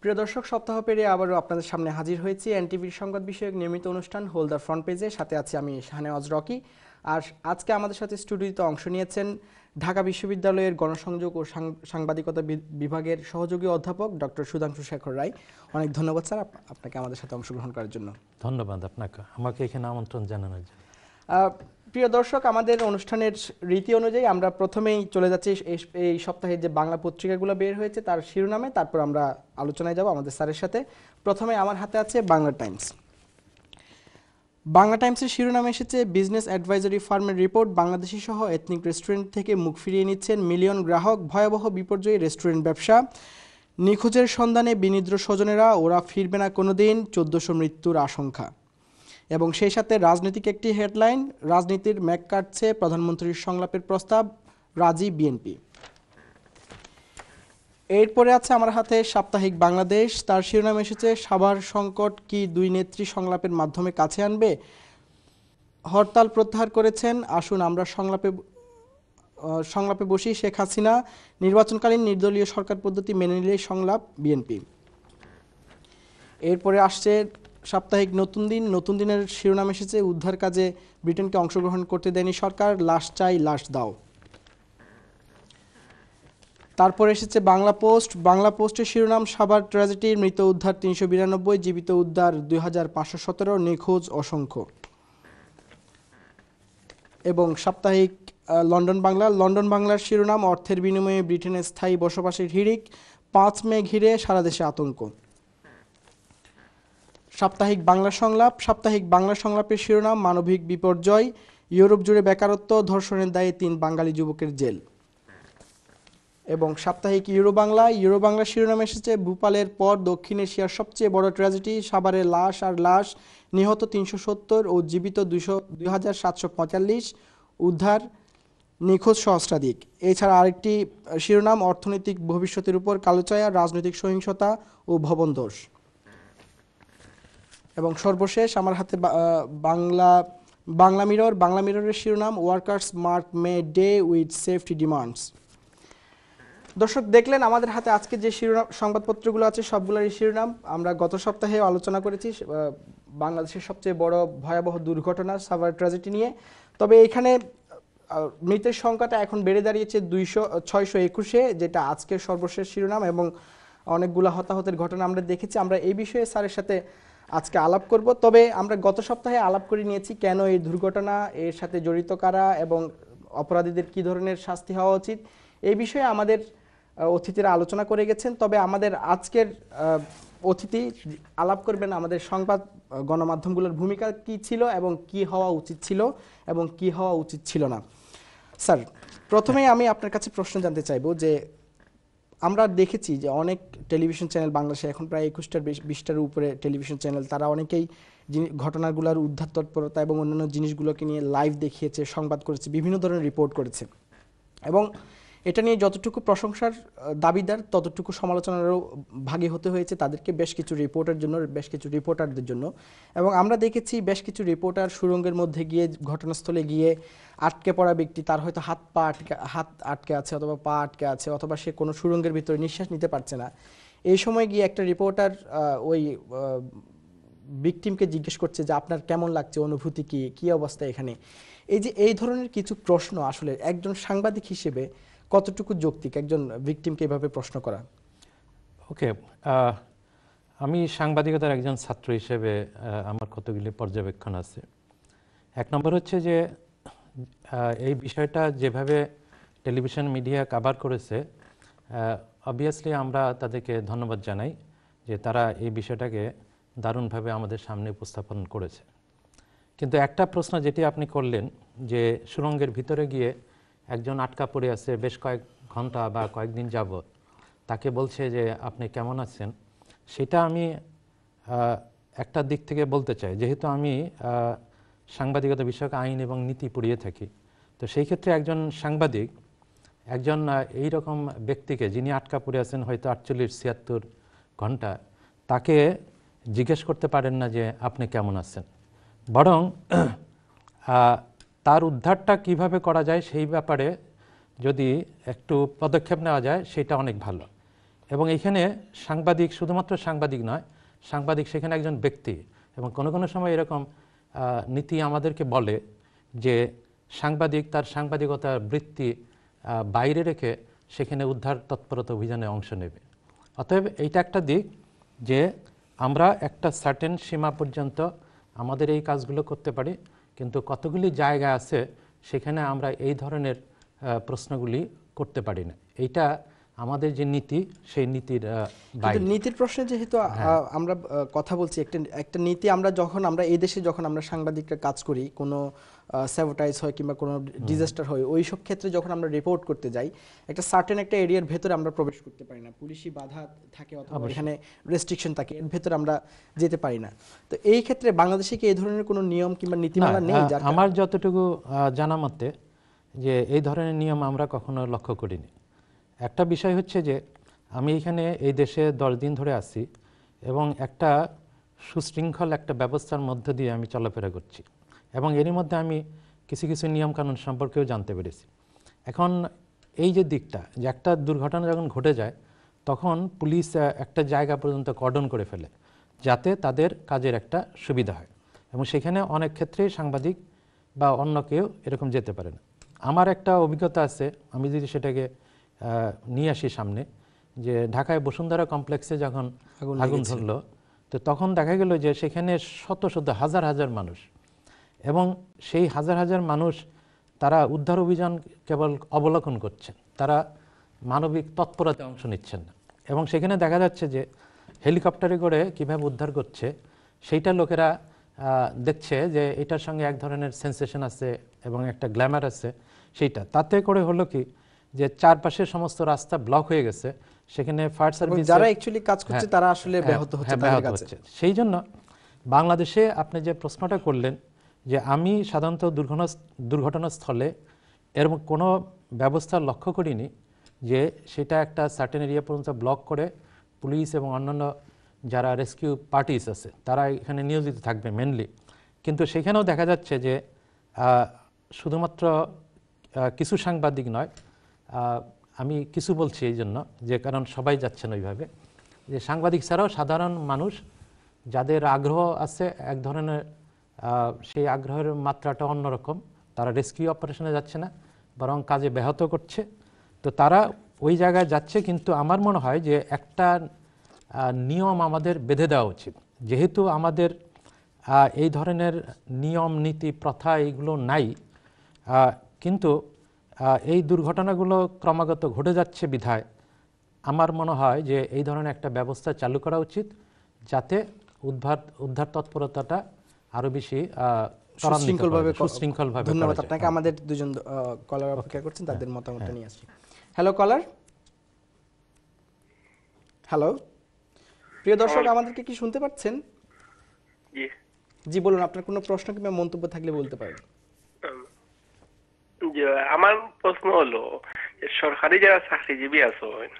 প্রিয় দর্শক, সপ্তাহ পেরিয়ে আবারও আপনাদের সামনে হাজির হয়েছি এনটিভির সংবাদ বিষয়ক নিয়মিত অনুষ্ঠান হোল দ্য ফ্রন্ট পেজে। সাথে আছি আমি শাহনেওয়াজ রকি। আর আজকে আমাদের সাথে স্টুডিওতে অংশ নিয়েছেন ঢাকা বিশ্ববিদ্যালয়ের গণসংযোগ ও সাংবাদিকতা বিভাগের সহযোগী অধ্যাপক ডক্টর সুধাংশু শেখর রায়। অনেক ধন্যবাদ স্যার আপনাকে আমাদের সাথে অংশগ্রহণ করার জন্য। ধন্যবাদ আপনাকে আমাকে এখানে আমন্ত্রণ জানানোর জন্য। প্রিয় দর্শক, আমাদের অনুষ্ঠানের রীতি অনুযায়ী আমরা প্রথমেই চলে যাচ্ছি এই সপ্তাহে যে বাংলা পত্রিকাগুলো বের হয়েছে তার শিরোনামে, তারপর আমরা আলোচনায় যাব আমাদের স্যারের সাথে। প্রথমে আমার হাতে আছে বাংলা টাইমস। বাংলা টাইমসের শিরোনামে এসেছে বিজনেস অ্যাডভাইজারি ফার্মের রিপোর্ট, বাংলাদেশি সহ এথনিক রেস্টুরেন্ট থেকে মুখ ফিরিয়ে নিচ্ছেন মিলিয়ন গ্রাহক, ভয়াবহ বিপর্যয়ী রেস্টুরেন্ট ব্যবসা, নিখোঁজের সন্ধানে বিনিদ্র স্বজনেরা, ওরা ফিরবে না কোনোদিন, 1400 মৃত্যুর আশঙ্কা। এবং সেই সাথে রাজনৈতিক একটি হেডলাইন, রাজনীতির ম্যাক কাটছে প্রধানমন্ত্রীর সংলাপের প্রস্তাব, রাজি বিএনপি। এরপরে আছে আমার হাতে সাপ্তাহিক বাংলাদেশ। তার শিরোনাম এসেছে সাভার সংকট কি দুই নেত্রী সংলাপের মাধ্যমে কাছে আনবে, হরতাল প্রত্যাহার করেছেন, আসুন আমরা সংলাপে বসি, শেখ হাসিনা, নির্বাচনকালীন নির্দলীয় সরকার পদ্ধতি মেনে নিলেই সংলাপ বিএনপি। এরপরে আসছে সাপ্তাহিক নতুন দিন। নতুন দিনের শিরোনাম এসেছে উদ্ধার কাজে ব্রিটেনকে অংশগ্রহণ করতে দেয়নি সরকার, লাশ চাই লাশ দাও। তারপর এসেছে বাংলা পোস্ট। বাংলা পোস্টের শিরোনাম সাভার ট্র্যাজেডির, মৃত উদ্ধার 392, জীবিত উদ্ধার 2517, নিখোঁজ অসংখ্য। এবং সাপ্তাহিক লন্ডন বাংলা। লন্ডন বাংলার শিরোনাম অর্থের বিনিময়ে ব্রিটেনের স্থায়ী বসবাসের হিড়িক, 5 মে ঘিরে সারা দেশে আতঙ্ক। সাপ্তাহিক বাংলা সংলাপ। সাপ্তাহিক বাংলা সংলাপের শিরোনাম মানবিক বিপর্যয়, ইউরোপ জুড়ে বেকারত্ব, ধর্ষণের দায়ে 3 বাঙালি যুবকের জেল। এবং সাপ্তাহিক ইউরো বাংলা। ইউরো বাংলার শিরোনাম এসেছে ভূপালের পর দক্ষিণ এশিয়ার সবচেয়ে বড় ট্র্যাজেডি, সাভারে লাশ আর লাশ, নিহত 370 ও জীবিত 2745, উদ্ধার নিখোঁজ সহস্রাধিক। এছাড়া আরেকটি শিরোনাম অর্থনৈতিক ভবিষ্যতের উপর কালোছায়া, রাজনৈতিক সহিংসতা ও ভবন ধস। এবং সর্বশেষ আমার হাতে বাংলা মিরর। বাংলা মিররের শিরোনাম workers mark May Day with safety demands. দর্শক দেখলেন আমাদের হাতে আজকে যে শিরোনাম সংবাদপত্রগুলো আছে সবগুলোরই শিরোনাম। আমরা গত সপ্তাহে আলোচনা করেছি বাংলাদেশের সবচেয়ে বড় ভয়াবহ দুর্ঘটনা সাভার ট্র্যাজেডি নিয়ে। তবে এখানে মৃতের সংখ্যাটা এখন বেড়ে দাঁড়িয়েছে 621-এ, যেটা আজকের সর্বশেষ শিরোনাম। এবং অনেকগুলো হতাহতের ঘটনা আমরা দেখেছি। আমরা এই বিষয়ে স্যারের সাথে আজকে আলাপ করব। তবে আমরা গত সপ্তাহে আলাপ করে নিয়েছি কেন এই দুর্ঘটনা, এর সাথে জড়িত কারা এবং অপরাধীদের কী ধরনের শাস্তি হওয়া উচিত, এই বিষয়ে আমাদের অতিথিরা আলোচনা করে গেছেন। তবে আমাদের আজকের অতিথি আলাপ করবেন আমাদের সংবাদ গণমাধ্যমগুলোর ভূমিকা কী ছিল এবং কি হওয়া উচিত ছিল এবং কি হওয়া উচিত ছিল না। স্যার, প্রথমেই আমি আপনার কাছে প্রশ্ন জানতে চাইবো যে আমরা দেখেছি যে অনেক টেলিভিশন চ্যানেল বাংলাদেশে এখন প্রায় 21-20টার উপরে টেলিভিশন চ্যানেল, তারা অনেকেই ঘটনাগুলোর উদ্ধার তৎপরতা এবং অন্যান্য জিনিসগুলোকে নিয়ে লাইভ দেখিয়েছে, সংবাদ করেছে, বিভিন্ন ধরনের রিপোর্ট করেছে। এবং এটা নিয়ে যতটুকু প্রশংসার দাবিদার ততটুকু সমালোচনারও ভাগী হতে হয়েছে তাদেরকে, বেশ কিছু রিপোর্টারদের জন্য। এবং আমরা দেখেছি বেশ কিছু রিপোর্টার সুড়ঙ্গের মধ্যে গিয়ে, ঘটনাস্থলে গিয়ে আটকে পড়া ব্যক্তি, তার হয়তো হাত আটকে আছে অথবা পা আটকে আছে, অথবা সে কোনো সুড়ঙ্গের ভিতরে নিঃশ্বাস নিতে পারছে না। এই সময় গিয়ে একটা রিপোর্টার ওই ভিকটিমকে জিজ্ঞেস করছে যে আপনার কেমন লাগছে, অনুভূতি কী অবস্থা এখানে। এই ধরনের কিছু প্রশ্ন আসলে একজন সাংবাদিক হিসেবে কতটুকু যৌক্তিক একজন ভিকটিমকে এভাবে প্রশ্ন করা? ওকে, আমি সাংবাদিকতার একজন ছাত্র হিসেবে আমার কতগুলি পর্যবেক্ষণ আছে। এক নম্বর হচ্ছে যে এই বিষয়টা যেভাবে টেলিভিশন মিডিয়া কভার করেছে, অবভিয়াসলি আমরা তাদেরকে ধন্যবাদ জানাই যে তারা এই বিষয়টাকে দারুণভাবে আমাদের সামনে উপস্থাপন করেছে। কিন্তু একটা প্রশ্ন যেটি আপনি করলেন যে সুড়ঙ্গের ভিতরে গিয়ে একজন আটকা পড়ে আছে বেশ কয়েক ঘন্টা বা কয়েকদিন যাবৎ, তাকে বলছে যে আপনি কেমন আছেন, সেটা আমি একটা দিক থেকে বলতে চাই। যেহেতু আমি সাংবাদিকতা বিষয়ক আইন এবং নীতি পড়িয়ে থাকি, তো সেই ক্ষেত্রে একজন সাংবাদিক একজন এই রকম ব্যক্তিকে, যিনি আটকা পড়ে আছেন হয়তো 48-76 ঘন্টা, তাকে জিজ্ঞেস করতে পারেন না যে আপনি কেমন আছেন, বরং তার উদ্ধারটা কিভাবে করা যায় সেই ব্যাপারে যদি একটু পদক্ষেপ নেওয়া যায় সেটা অনেক ভালো। এবং এখানে সাংবাদিক শুধুমাত্র সাংবাদিক নয়, সাংবাদিক সেখানে একজন ব্যক্তি। এবং কোনো কোনো সময় এরকম নীতি আমাদেরকে বলে যে সাংবাদিক তার সাংবাদিকতার বৃত্তি বাইরে রেখে সেখানে উদ্ধার তৎপরতা অভিযানে অংশ নেবে। অতএব এইটা একটা দিক যে আমরা একটা সার্টেন সীমা পর্যন্ত আমাদের এই কাজগুলো করতে পারি, কিন্তু কতগুলি জায়গা আছে সেখানে আমরা এই ধরনের প্রশ্নগুলি করতে পারি না। এইটা আমাদের যে নীতি সেই নীতির বাইরে। নীতির প্রশ্নে যেহেতু আমরা কথা বলছি, একটা নীতি আমরা এই দেশে যখন আমরা সাংবাদিকরা কাজ করি, কোনো স্যাবোটাইজ হয় কিংবা কোনো ডিজাস্টার হয়, ওই সব ক্ষেত্রে যখন আমরা রিপোর্ট করতে যাই একটা সার্টেন একটা এরিয়ার ভেতরে আমরা প্রবেশ করতে পারি না, পুলিশি বাধা থাকে অথবা এখানে রেস্ট্রিকশন থাকে, এর ভেতরে আমরা যেতে পারি না। তো এই ক্ষেত্রে বাংলাদেশে কি এই ধরনের কোনো নিয়ম কিংবা নীতিমালা নেই? আমার যতটুকু জানা মতে যে এই ধরনের নিয়ম আমরা কখনো লক্ষ্য করিনি। একটা বিষয় হচ্ছে যে আমি এখানে এই দেশে 10 দিন ধরে আছি এবং একটা সুশৃঙ্খল একটা ব্যবস্থার মধ্য দিয়ে আমি চলাফেরা করছি এবং এরই মধ্যে আমি কিছু কিছু নিয়মকানুন সম্পর্কেও জানতে পেরেছি। এখন এই যে দিকটা, যে একটা দুর্ঘটনা যখন ঘটে যায় তখন পুলিশ একটা জায়গা পর্যন্ত কর্ডন করে ফেলে যাতে তাদের কাজের একটা সুবিধা হয়, এবং সেখানে অনেক ক্ষেত্রেই সাংবাদিক বা অন্য কেউ এরকম যেতে পারে না। আমার একটা অভিজ্ঞতা আছে, আমি যদি সেটাকে নিয়ে আসি সামনে, যে ঢাকায় বসুন্ধরা কমপ্লেক্সে যখন আগুন ধরলো, তো তখন দেখা গেল যে সেখানে শত শত হাজার হাজার মানুষ, এবং সেই হাজার হাজার মানুষ তারা উদ্ধার অভিযান কেবল অবলোকন করছেন, তারা মানবিক তৎপরতায় অংশ নিচ্ছেন না। এবং সেখানে দেখা যাচ্ছে যে হেলিকপ্টারে করে কীভাবে উদ্ধার করছে সেইটা লোকেরা দেখছে যে এটার সঙ্গে এক ধরনের সেন্সেশন আছে এবং একটা গ্ল্যামার আছে। সেইটা তাতে করে হলো কি যে চারপাশে সমস্ত রাস্তা ব্লক হয়ে গেছে, সেখানে ফায়ার সার্ভিস যারা অ্যাকচুয়ালি কাজ করছে তারা আসলে ব্যাহত হচ্ছে। সেই জন্য বাংলাদেশে আপনি যে প্রশ্নটা করলেন যে আমি সাধারণত দুর্ঘটনাস্থলে এরকম কোনো ব্যবস্থা লক্ষ্য করিনি যে সেটা একটা সার্টেন এরিয়া পর্যন্ত ব্লক করে পুলিশ এবং অন্যান্য যারা রেস্কিউ পার্টিস আছে তারা এখানে নিয়োজিত থাকবে মেনলি। কিন্তু সেখানেও দেখা যাচ্ছে যে শুধুমাত্র কিছু সাংবাদিক নয়, আমি কিছু বলছি এই জন্য যে কারণ সবাই যাচ্ছেন ওইভাবে, যে সাংবাদিক ছাড়াও সাধারণ মানুষ যাদের আগ্রহ আছে এক ধরনের, সেই আগ্রহের মাত্রাটা অন্যরকম, তারা রেস্কিউ অপারেশনে যাচ্ছে না বরং কাজে ব্যাহত করছে। তো তারা ওই জায়গায় যাচ্ছে, কিন্তু আমার মনে হয় যে একটা নিয়ম আমাদের বেঁধে দেওয়া উচিত। যেহেতু আমাদের এই ধরনের নিয়ম নীতি প্রথা এইগুলো নাই, কিন্তু এই দুর্ঘটনাগুলো ক্রমাগত ঘটে যাচ্ছে বিধায় আমার মনে হয় যে এই ধরনের একটা ব্যবস্থা চালু করা উচিত যাতে উদ্ধার তৎপরতাটা আরো বেশি সুশৃঙ্খলভাবে। ধন্যবাদ আপনাকে। আমাদের দুজন কলার অপেক্ষা করছেন, তাদের মতামত নিয়ে আসছি। হ্যালো কলার। হ্যালো প্রিয় দর্শক, আমাদেরকে কি শুনতে পাচ্ছেন? জি বলুন, আপনার কোনো প্রশ্ন কিংবা মন্তব্য থাকলে বলতে পারেন। আমার প্রশ্ন হলো সরকারি যারা চাকরিজীবী আছেন,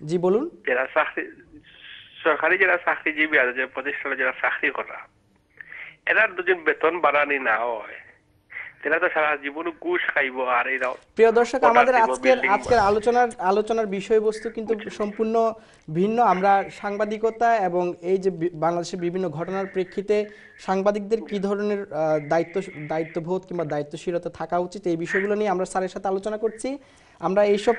জি বলুন। সরকারি যারা চাকরিজীবী আছে, যে প্রতিষ্ঠানে যারা চাকরি করা, এরা দুজন বেতন বাড়ানি না হয়, এরা তো সারা জীবন ঘুষ খাইব। আর এরা প্রিয় দর্শক, আমাদের আজকের আলোচনার বিষয়বস্তু কিন্তু সম্পূর্ণ ভিন্ন। আমরা সাংবাদিকতা এবং এই যে বাংলাদেশের বিভিন্ন ঘটনার প্রেক্ষিতে সাংবাদিকদের কি ধরনের দায়িত্ববোধ কিংবা দায়িত্বশীলতা থাকা উচিত এই বিষয়গুলো নিয়ে আমরা স্যারের সাথে আলোচনা করছি। আমরা এইসব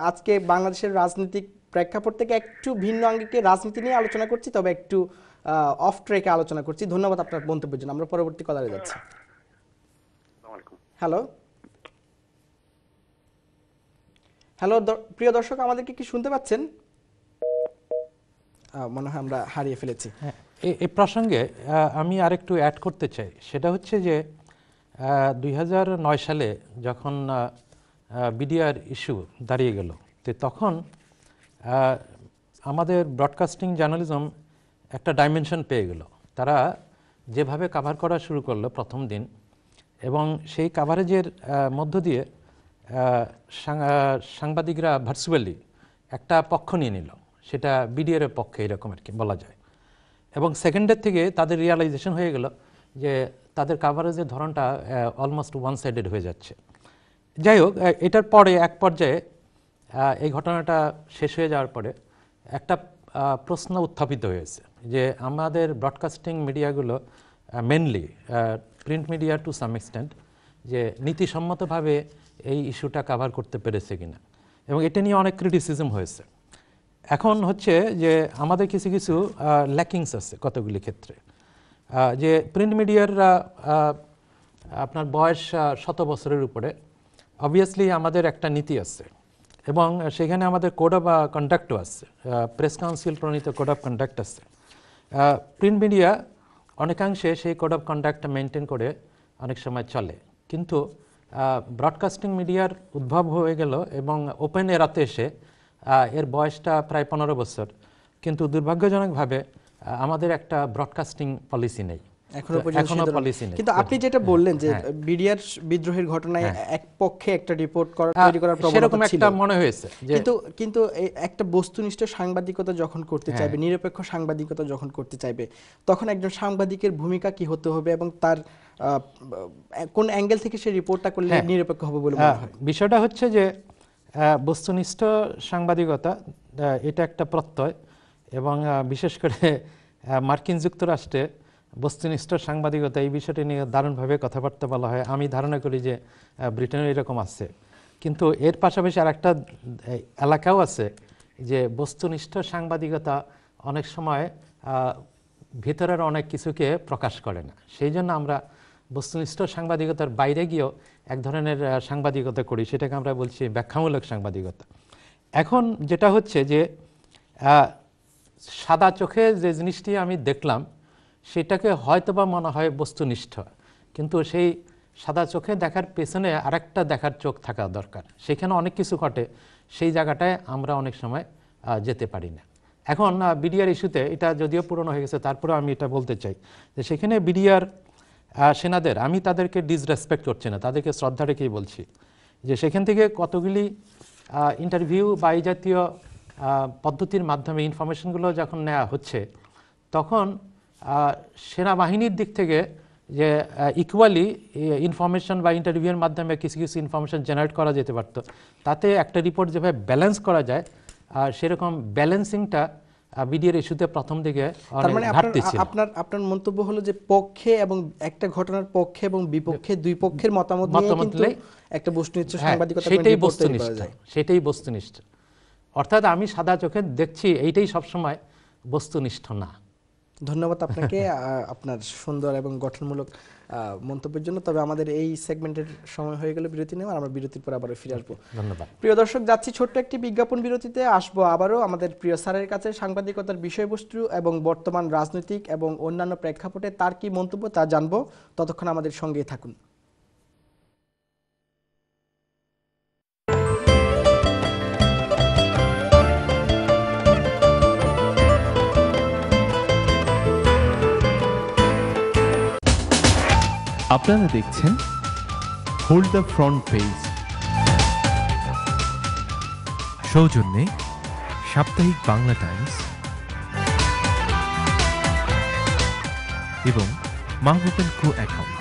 আজকে বাংলাদেশের রাজনৈতিক প্রেক্ষাপট থেকে একটু ভিন্ন আঙ্গিকে রাজনীতি নিয়ে আলোচনা করছি, তবে একটু অফ ট্র্যাকে আলোচনা করছি। ধন্যবাদ আপনার মন্তব্যের জন্য। আমরা পরবর্তী কলারে যাচ্ছি। হ্যালো হ্যালো প্রিয় দর্শক, আমাদেরকে কি শুনতে পাচ্ছেন? মনে হয় আমরা হারিয়ে ফেলেছি। এই প্রসঙ্গে আমি আরেকটু অ্যাড করতে চাই, সেটা হচ্ছে যে 2009 সালে যখন বিডিআর ইস্যু দাঁড়িয়ে গেল, তো তখন আমাদের ব্রডকাস্টিং জার্নালিজম একটা ডাইমেনশন পেয়ে গেল। তারা যেভাবে কাভার করা শুরু করলো প্রথম দিন, এবং সেই কাভারেজের মধ্য দিয়ে সাংবাদিকরা ভার্চুয়ালি একটা পক্ষ নিয়ে নিল, সেটা বিডিআর এর পক্ষে এরকম আর কি বলা যায়। এবং সেকেন্ডের থেকে তাদের রিয়ালাইজেশন হয়ে গেল যে তাদের কাভারেজের ধরনটা অলমোস্ট ওয়ান সাইডেড হয়ে যাচ্ছে। যাই হোক, এটার পরে এক পর্যায়ে এই ঘটনাটা শেষ হয়ে যাওয়ার পরে একটা প্রশ্ন উত্থাপিত হয়েছে যে আমাদের ব্রডকাস্টিং মিডিয়াগুলো mainly print media to some extent যে নীতিসম্মতভাবে এই ইস্যুটা কাভার করতে পেরেছে কিনা, এবং এটা নিয়ে অনেক ক্রিটিসিজম হয়েছে। এখন হচ্ছে যে আমাদের কিছু কিছু ল্যাকিংস আছে কতগুলি ক্ষেত্রে, যে প্রিন্ট মিডিয়ার আপনার বয়স 100 বছরের উপরে, অবভিয়াসলি আমাদের একটা নীতি আছে এবং সেখানে আমাদের কোড অফ কন্ডাক্টও আছে, প্রেস কাউন্সিল প্রণীত কোড অফ কন্ডাক্ট আছে। প্রিন্ট মিডিয়া অনেকাংশে সেই কোড অফ কন্ডাক্ট মেনটেন করে অনেক সময় চলে, কিন্তু ব্রডকাস্টিং মিডিয়ার উদ্ভব হয়ে গেল এবং ওপেন এরাতে এসে এর বয়সটা প্রায় 15 বছর, কিন্তু দুর্ভাগ্যজনকভাবে আমাদের একটা ব্রডকাস্টিং পলিসি নেই, এখনো পলিসি নেই। কিন্তু আপনি যেটা বললেন যে বিডিআর বিদ্রোহের ঘটনায় এক পক্ষে একটা রিপোর্ট তৈরি করার প্রবণতা ছিল, একটা মনে হয়েছে কিন্তু একটা বস্তুনিষ্ঠ সাংবাদিকতা যখন করতে চাইবে, নিরপেক্ষ সাংবাদিকতা যখন করতে চাইবে, তখন একজন সাংবাদিকের ভূমিকা কি হতে হবে এবং তার কোন অ্যাঙ্গেল থেকে সেই রিপোর্টটা করলে নিরপেক্ষ হবে বলে মনে হয়? বিষয়টা হচ্ছে যে বস্তুনিষ্ঠ সাংবাদিকতা এটা একটা প্রত্যয়, এবং বিশেষ করে মার্কিন যুক্তরাষ্ট্রে বস্তুনিষ্ঠ সাংবাদিকতা এই বিষয়টি নিয়ে দারুণভাবে কথাবার্তা বলা হয়। আমি ধারণা করি যে ব্রিটেনে এরকম আছে, কিন্তু এর পাশাপাশি আর একটা এলাকাও আছে যে বস্তুনিষ্ঠ সাংবাদিকতা অনেক সময় ভিতরের অনেক কিছুকে প্রকাশ করে না, সেই জন্য আমরা বস্তুনিষ্ঠ সাংবাদিকতার বাইরে গিয়েও এক ধরনের সাংবাদিকতা করি, সেটাকে আমরা বলছি ব্যাখ্যামূলক সাংবাদিকতা। এখন যেটা হচ্ছে যে সাদা চোখে যে জিনিসটি আমি দেখলাম সেটাকে হয়তোবা মনে হয় বস্তুনিষ্ঠ, কিন্তু সেই সাদা চোখে দেখার পেছনে আরেকটা দেখার চোখ থাকা দরকার, সেখানে অনেক কিছু ঘটে, সেই জায়গাটায় আমরা অনেক সময় যেতে পারি না। এখন বিডিআর ইস্যুতে এটা যদিও পুরনো হয়ে গেছে, তারপরে আমি এটা বলতে চাই যে সেখানে বিডিআর সেনাদের, আমি তাদেরকে ডিসরেসপেক্ট করছি না, তাদেরকে শ্রদ্ধা রেখেই বলছি যে সেখান থেকে কতগুলি ইন্টারভিউ বা এই জাতীয় পদ্ধতির মাধ্যমে ইনফরমেশনগুলো যখন নেওয়া হচ্ছে, তখন সেনাবাহিনীর দিক থেকে যে ইকুয়ালি ইনফরমেশন বা ইন্টারভিউয়ের মাধ্যমে কিছু কিছু ইনফরমেশন জেনারেট করা যেতে পারত, তাতে একটা রিপোর্ট যেভাবে ব্যালেন্স করা যায় সেরকম ব্যালেন্সিংটা বিডিআর ইস্যুতে প্রথম দিকে ঘাটতি ছিল। আপনার মন্তব্য হলো যে পক্ষে এবং একটা ঘটনার পক্ষে এবং বিপক্ষে দুই পক্ষের মতামত নিয়ে কিন্তু একটা বস্তুনিষ্ঠ সাংবাদিকতা সেটাই বস্তুনিষ্ঠ, অর্থাৎ আমি সাদা চোখে দেখছি এইটাই সবসময় বস্তুনিষ্ঠ না। ধন্যবাদ আপনাকে আপনার সুন্দর এবং গঠনমূলক মন্তব্যের জন্য। তবে আমাদের এই সেগমেন্টের সময় হয়ে গেল বিরতি নেওয়ার, আমরা বিরতির পর আবারও ফিরে আসবো। ধন্যবাদ। প্রিয় দর্শক, যাচ্ছি ছোট্ট একটি বিজ্ঞাপন বিরতিতে, আসবো আবারও আমাদের প্রিয় স্যারের কাছে সাংবাদিকতার বিষয়বস্তু এবং বর্তমান রাজনৈতিক এবং অন্যান্য প্রেক্ষাপটে তার কি মন্তব্য তা জানবো। ততক্ষণ আমাদের সঙ্গেই থাকুন। আপনারা দেখছেন হোল্ড দ্য ফ্রন্ট পেজ, সৌজন্যে সাপ্তাহিক বাংলা টাইমস এবং মাহবুব এন্ড কো অ্যাকাউন্ট।